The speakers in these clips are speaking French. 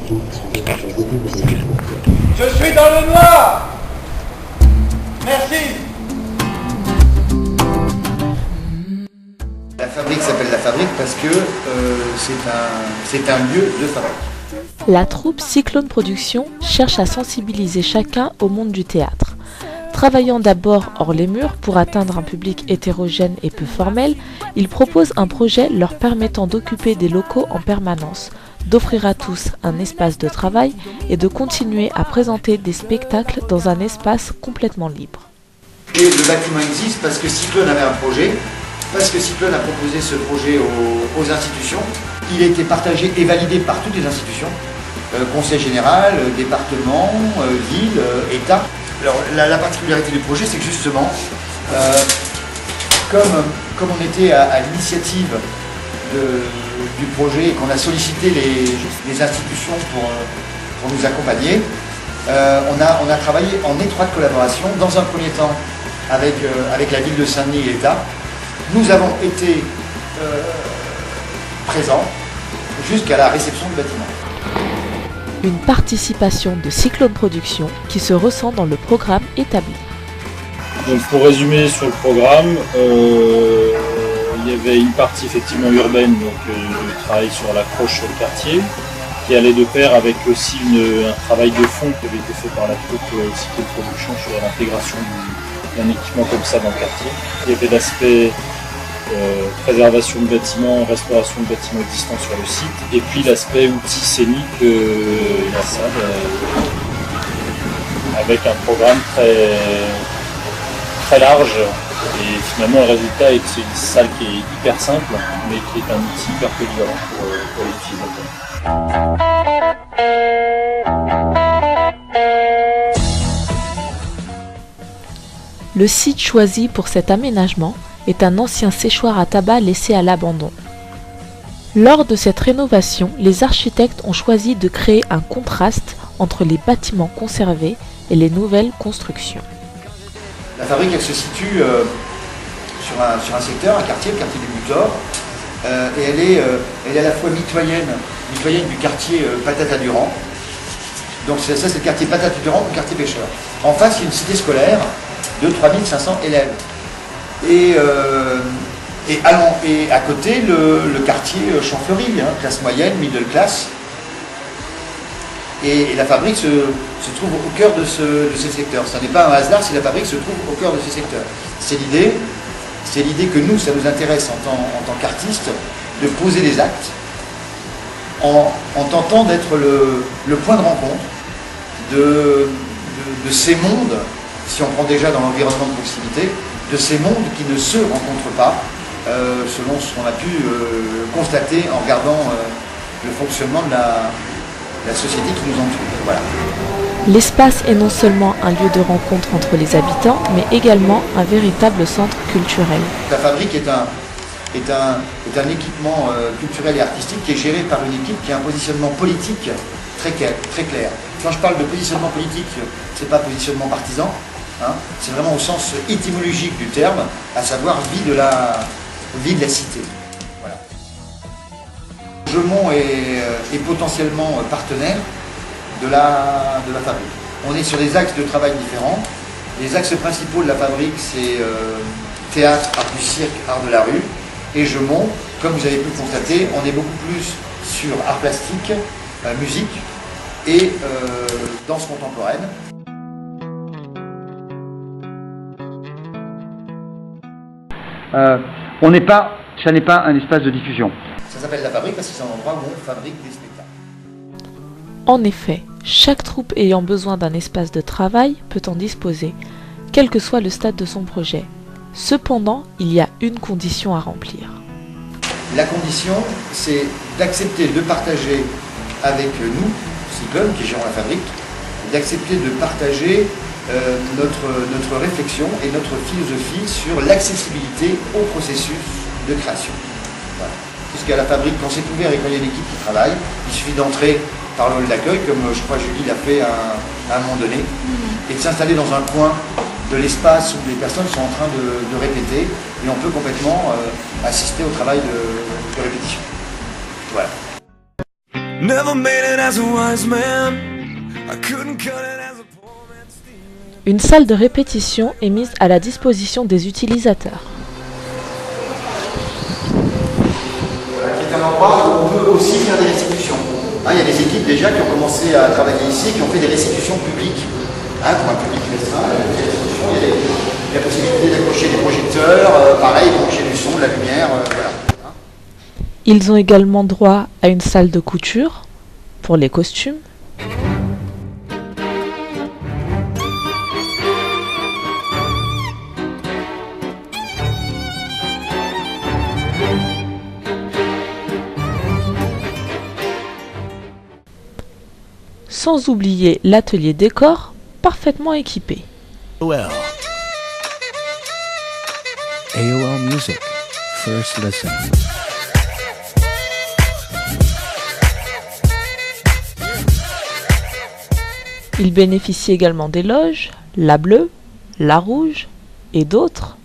Je suis dans le noir. Merci. La fabrique s'appelle la fabrique parce que c'est un lieu de fabrique. La troupe Cyclone Productions cherche à sensibiliser chacun au monde du théâtre. Travaillant d'abord hors les murs pour atteindre un public hétérogène et peu formel, ils proposent un projet leur permettant d'occuper des locaux en permanence, d'offrir à tous un espace de travail et de continuer à présenter des spectacles dans un espace complètement libre. Et le bâtiment existe parce que Cyclone avait un projet, parce que Cyclone a proposé ce projet aux institutions. Il a été partagé et validé par toutes les institutions, conseil général, département, ville, État. Alors la particularité du projet, c'est que justement, comme on était à l'initiative du projet et qu'on a sollicité les institutions pour nous accompagner, on a travaillé en étroite collaboration, dans un premier temps avec la ville de Saint-Denis et l'État. Nous avons été présents jusqu'à la réception du bâtiment. Une participation de Cyclone Productions qui se ressent dans le programme établi. Donc pour résumer sur le programme, il y avait une partie effectivement urbaine, donc le travail sur l'accroche sur le quartier, qui allait de pair avec aussi un travail de fond qui avait été fait par la troupe Cyclone Productions sur l'intégration d'un équipement comme ça dans le quartier. Il y avait l'aspect préservation de bâtiments, restauration de bâtiments existants sur le site, et puis l'aspect outils scéniques, la salle, avec un programme très large, et finalement le résultat est que c'est une salle qui est hyper simple, mais qui est un outil hyper polyvalent pour l'utilisateur. Le site choisi pour cet aménagement est un ancien séchoir à tabac laissé à l'abandon. Lors de cette rénovation, les architectes ont choisi de créer un contraste entre les bâtiments conservés et les nouvelles constructions. La fabrique, elle se situe sur un secteur, un quartier, le quartier du Butor, et elle est à la fois mitoyenne du quartier Patata-Durand. Donc ça c'est le quartier Patata-Durand, le quartier pêcheur. En face, il y a une cité scolaire de 3500 élèves. Et à côté, le quartier Champfleury, classe moyenne, middle class. Et la fabrique se trouve au cœur de ce secteur. Ce n'est pas un hasard si la fabrique se trouve au cœur de ce secteur. C'est l'idée que nous, ça nous intéresse en tant qu'artistes, de poser des actes en tentant d'être le point de rencontre de ces mondes, si on prend déjà dans l'environnement de proximité, de ces mondes qui ne se rencontrent pas, selon ce qu'on a pu constater en regardant le fonctionnement de la société qui nous entoure. Voilà. L'espace est non seulement un lieu de rencontre entre les habitants, mais également un véritable centre culturel. La fabrique est un équipement culturel et artistique qui est géré par une équipe qui a un positionnement politique très clair. Quand je parle de positionnement politique, ce n'est pas positionnement partisan, c'est vraiment au sens étymologique du terme, à savoir vie de la cité. Voilà. Gemont est potentiellement partenaire de la fabrique. On est sur des axes de travail différents. Les axes principaux de la fabrique, c'est théâtre, art du cirque, art de la rue. Et Gemont, comme vous avez pu le constater, on est beaucoup plus sur art plastique, musique et danse contemporaine. Ça n'est pas un espace de diffusion. Ça s'appelle la fabrique parce que c'est un endroit où on fabrique des spectacles. En effet, chaque troupe ayant besoin d'un espace de travail peut en disposer, quel que soit le stade de son projet. Cependant, il y a une condition à remplir. La condition, c'est d'accepter de partager avec nous, Cyclone, qui gère la fabrique, d'accepter de partager notre réflexion et notre philosophie sur l'accessibilité au processus de création. Voilà. Puisqu'à la fabrique, quand c'est ouvert et quand il y a une équipe qui travaille, il suffit d'entrer par le hall d'accueil, comme je crois Julie l'a fait à un moment donné, et de s'installer dans un coin de l'espace où les personnes sont en train de répéter, et on peut complètement assister au travail de répétition. Voilà. Never made it as a wise man. I couldn't cut it as a poor man's steam. Une salle de répétition est mise à la disposition des utilisateurs. C'est un endroit où on peut aussi faire des restitutions. Il y a des équipes déjà qui ont commencé à travailler ici, qui ont fait des restitutions publiques. Pour un public restreint, il y a la possibilité d'accrocher des projecteurs, pareil, brancher du son, de la lumière, voilà. Ils ont également droit à une salle de couture pour les costumes. Sans oublier l'atelier décor parfaitement équipé. AOL Music, first listen. Il bénéficie également des loges, la bleue, la rouge et d'autres.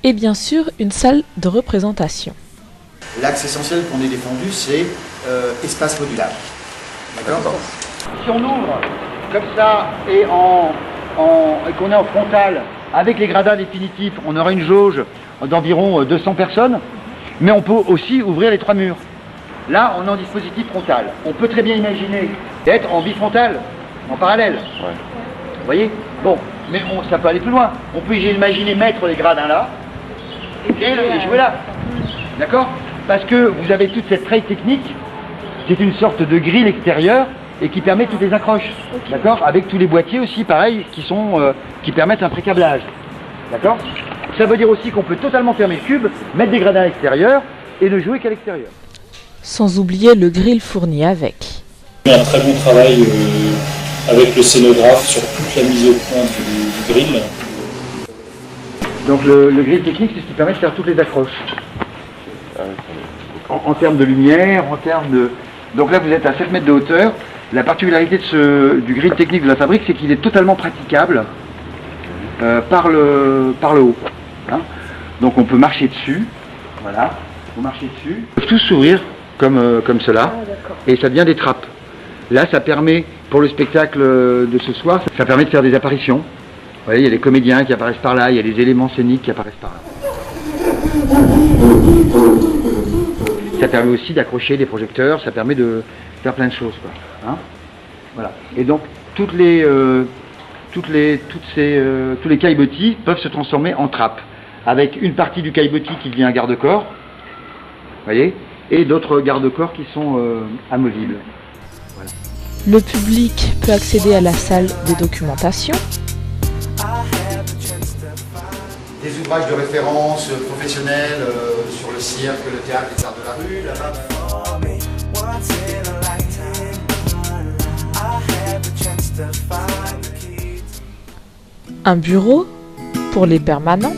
Et bien sûr, une salle de représentation. L'axe essentiel qu'on ait défendu, c'est espace modulable. D'accord ? Si on ouvre comme ça et qu'on est en frontal, avec les gradins définitifs, on aura une jauge d'environ 200 personnes, mais on peut aussi ouvrir les 3 murs. Là, on est en dispositif frontal. On peut très bien imaginer d'être en bifrontal, en parallèle. Ouais. Vous voyez ? Bon, mais ça peut aller plus loin. On peut imaginer mettre les gradins là, et jouer là. D'accord ? Parce que vous avez toute cette treille technique, qui est une sorte de grille extérieure, et qui permet toutes les accroches. Okay. D'accord ? Avec tous les boîtiers aussi, pareil, qui permettent un pré-câblage. D'accord ? Ça veut dire aussi qu'on peut totalement fermer le cube, mettre des gradins à l'extérieur, et ne jouer qu'à l'extérieur. Sans oublier le grill fourni avec. Un très bon travail avec le scénographe sur toute la mise au point du grill. Donc le grill technique, c'est ce qui permet de faire toutes les accroches. En termes de lumière, en termes de... Donc là, vous êtes à 7 mètres de hauteur. La particularité du grill technique de la fabrique, c'est qu'il est totalement praticable par le haut. Hein. Donc on peut marcher dessus. Voilà. Vous marchez dessus. Ils peuvent tous s'ouvrir comme cela. Et ça devient des trappes. Là, ça permet, pour le spectacle de ce soir, ça permet de faire des apparitions. Vous voyez, il y a des comédiens qui apparaissent par là, il y a des éléments scéniques qui apparaissent par là. Ça permet aussi d'accrocher des projecteurs, ça permet de faire plein de choses, quoi. Hein, voilà. Et donc tous les caillebotis peuvent se transformer en trappes, avec une partie du caillebotis qui devient un garde-corps, vous voyez, et d'autres garde-corps qui sont amovibles. Voilà. Le public peut accéder à la salle de documentation. Des ouvrages de référence professionnels sur le cirque, le théâtre, les arts de la rue, là-bas. Un bureau pour les permanents.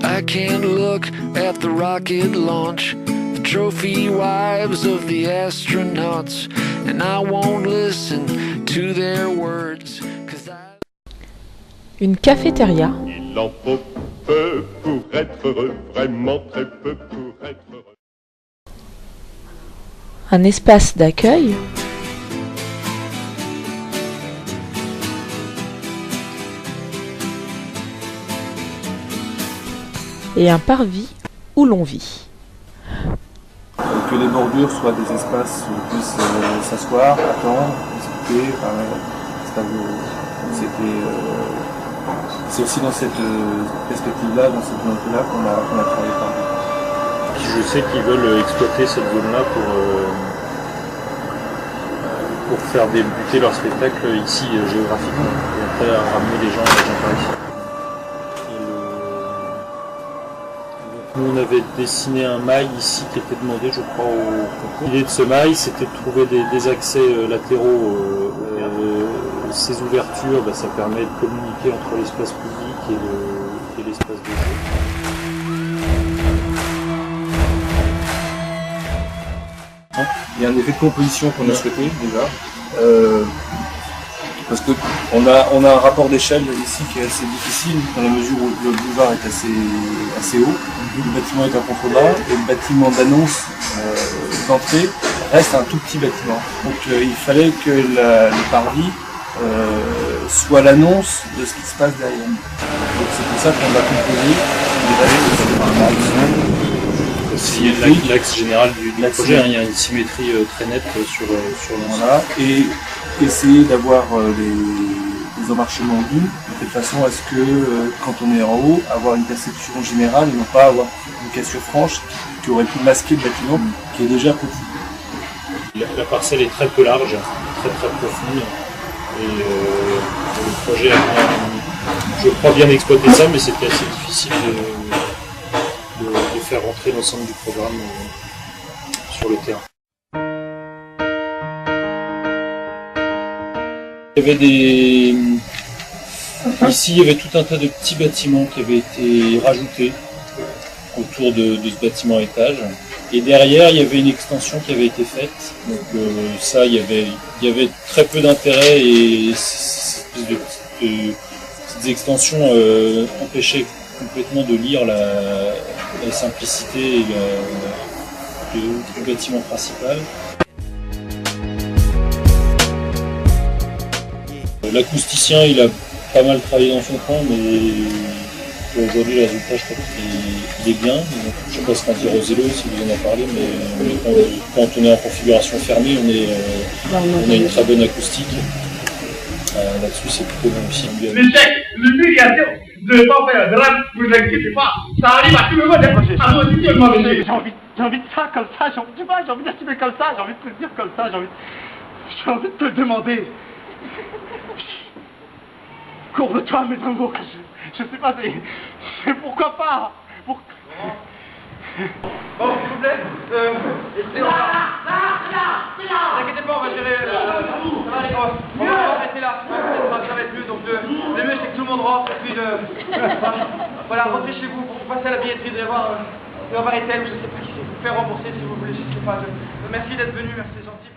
I can't look at the rocket launch, the trophy wives of the astronauts, and I won't listen to their words. Une cafétéria. Il en faut peu pour être heureux, vraiment très peu pour être heureux. Un espace d'accueil. Et un parvis où l'on vit. Que les bordures soient des espaces où on puisse s'asseoir, attendre, discuter. C'est aussi dans cette perspective-là, dans cette volonté-là qu'on a travaillé par là. Je sais qu'ils veulent exploiter cette zone-là pour faire débuter leur spectacle ici géographiquement et après ramener les gens par ici. Nous on avait dessiné un mail ici qui était demandé je crois au concours. L'idée de ce mail c'était de trouver des accès latéraux. Ces ouvertures, ça permet de communiquer entre l'espace public et l'espace de jeu. Il y a un effet de composition qu'on a souhaité déjà. Parce qu'on a un rapport d'échelle ici qui est assez difficile, dans la mesure où le boulevard est assez haut, le bâtiment est en contrebas, et le bâtiment d'annonce d'entrée reste un tout petit bâtiment. Donc il fallait que le parvis soit l'annonce de ce qui se passe derrière. Donc c'est pour ça qu'on va composer l'axe général du projet, hein, il y a une symétrie très nette sur l'ensemble. Voilà, et essayer d'avoir des emmarchements doux, de telle façon à ce que, quand on est en haut, avoir une perception générale et non pas avoir une cassure franche qui aurait pu masquer le bâtiment qui est déjà petit. La parcelle est très peu large, très profonde, et le projet a bien, je crois, bien exploité ça, mais c'était assez difficile de faire rentrer l'ensemble du programme sur le terrain. Il y avait ici, il y avait tout un tas de petits bâtiments qui avaient été rajoutés autour de ce bâtiment à étage. Et derrière, il y avait une extension qui avait été faite. Donc ça, il y avait très peu d'intérêt, et ces extensions empêchaient complètement de lire la simplicité du bâtiment principal. L'acousticien, il a pas mal travaillé dans son coin, mais aujourd'hui le résultat, je crois qu'il est bien. Donc, je ne sais pas ce qu'en dire aux élos si vous en avez parlé, mais quand on est en configuration fermée, on a une très bonne acoustique. Là-dessus, c'est plutôt bon aussi. Le but, il y a de ne pas faire de rap, vous inquiétez pas, ça arrive à tout le monde. J'ai envie de ça comme ça, j'ai envie d'assumer comme ça, j'ai envie de te le dire comme ça, j'ai envie de te le demander. Courbe-toi, mes amours, je sais pas, c'est pourquoi pas. Bon, s'il vous plaît, écoutez, n'inquiétez pas, on va gérer, ça va les gosses, on va rester là, ça va être mieux, donc le mieux c'est que tout le monde rentre, et puis voilà, rentrez chez vous, passez à la billetterie, vous allez voir, on va arrêter, je sais pas qui c'est, vous faire rembourser si vous voulez, je sais pas, merci d'être venu, merci, c'est gentil.